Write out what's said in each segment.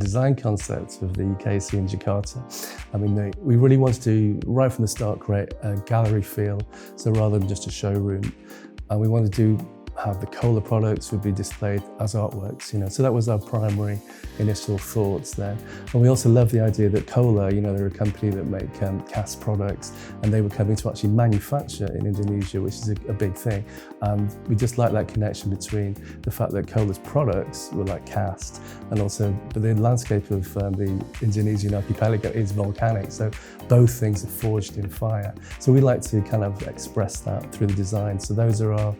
design concept of the KC in Jakarta. I mean, we really wanted to, right from the start, create a gallery feel, so rather than just a showroom. And we wanted to have the KOHLER products would be displayed as artworks, so that was our primary initial thoughts there. And we also love the idea that KOHLER, they're a company that make cast products, and they were coming to actually manufacture in Indonesia, which is a big thing. And we just like that connection between the fact that KOHLER's products were like cast, and also the landscape of the Indonesian archipelago is volcanic, so both things are forged in fire. So we like to kind of express that through the design. So those are our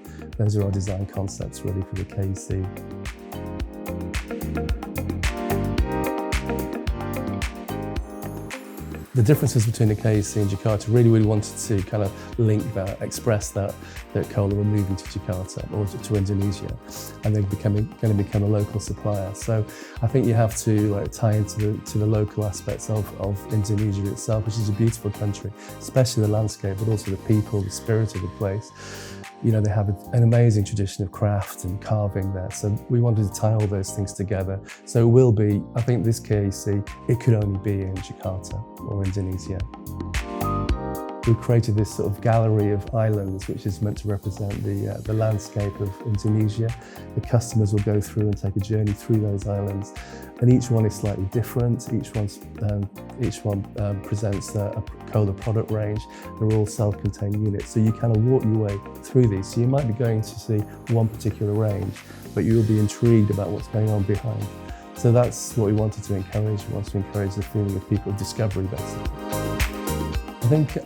design concepts really for the KC. The differences between the KC and Jakarta really wanted to kind of link that, express that KOHLER were moving to Jakarta or to Indonesia, and they're going to become a local supplier. So I think you have to tie into the local aspects of Indonesia itself, which is a beautiful country, especially the landscape, but also the people, the spirit of the place. They have an amazing tradition of craft and carving there, so we wanted to tie all those things together. So it will be, I think this KC, it could only be in Jakarta or Indonesia. We've created this sort of gallery of islands, which is meant to represent the landscape of Indonesia. The customers will go through and take a journey through those islands, and each one is slightly different. Each one presents a KOHLER product range. They're all self-contained units, so you kind of walk your way through these. So you might be going to see one particular range, but you'll be intrigued about what's going on behind. So that's what we wanted to encourage. We wanted to encourage the feeling of people of discovery, basically.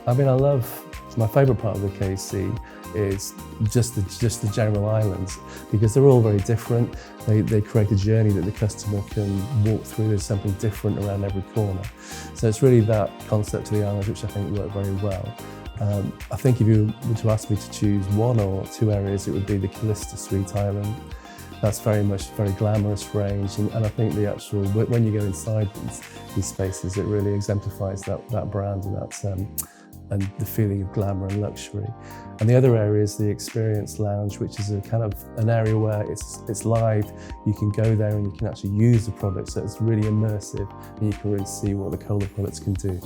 I love, my favourite part of the KC is just the general islands, because they're all very different. They create a journey that the customer can walk through. There's something different around every corner. So it's really that concept of the islands which I think work very well. I think if you were to ask me to choose one or two areas, it would be the KOHLER Suite Island. That's very glamorous range, and I think the actual, when you go inside these spaces, it really exemplifies that brand and the feeling of glamour and luxury. And the other area is the Experience Lounge, which is a kind of an area where it's live. You can go there and you can actually use the product, so it's really immersive, and you can really see what the KOHLER products can do.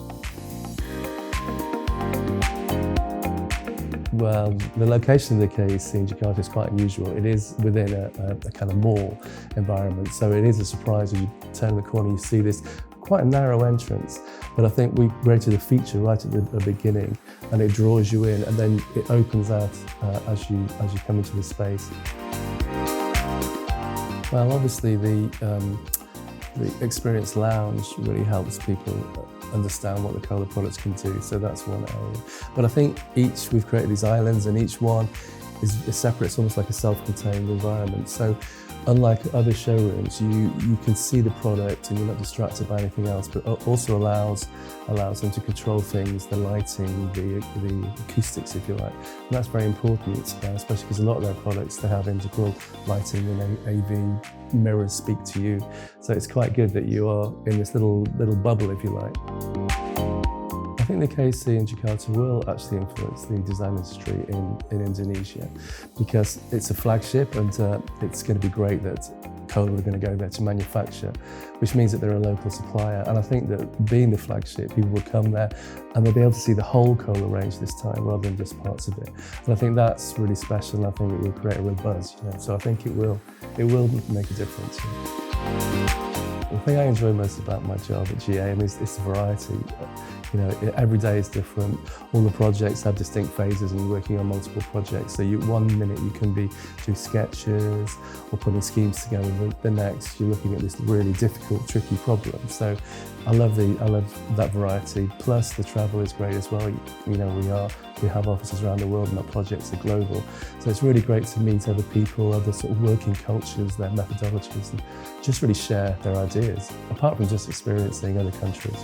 Well, the location of the KC in Jakarta is quite unusual. It is within a kind of mall environment, so it is a surprise when you turn the corner, you see this quite a narrow entrance. But I think we created a feature right at the beginning, and it draws you in, and then it opens out as you come into the space. Well, obviously the Experience Lounge really helps people understand what the KOHLER products can do, so that's one area. But I think we've created these islands, and each one is separate. It's almost like a self-contained environment. So unlike other showrooms, you can see the product and you're not distracted by anything else, but also allows them to control things, the lighting, the acoustics, if you like. And that's very important, especially because a lot of their products, they have integral lighting and AV mirrors speak to you. So it's quite good that you are in this little bubble, if you like. I think the KC in Jakarta will actually influence the design industry in Indonesia, because it's a flagship, and it's going to be great that KOHLER are going to go there to manufacture, which means that they're a local supplier. And I think that being the flagship, people will come there and they'll be able to see the whole KOHLER range this time rather than just parts of it. And I think that's really special, and I think it will create a real buzz. So I think it will make a difference. The thing I enjoy most about my job at GA is the variety. Every day is different. All the projects have distinct phases, and you're working on multiple projects. So one minute you can be doing sketches or putting schemes together. The next, you're looking at this really difficult, tricky problem. So I love that variety. Plus the travel is great as well. We have offices around the world, and our projects are global. So it's really great to meet other people, other sort of working cultures, their methodologies, and just really share their ideas, apart from just experiencing other countries.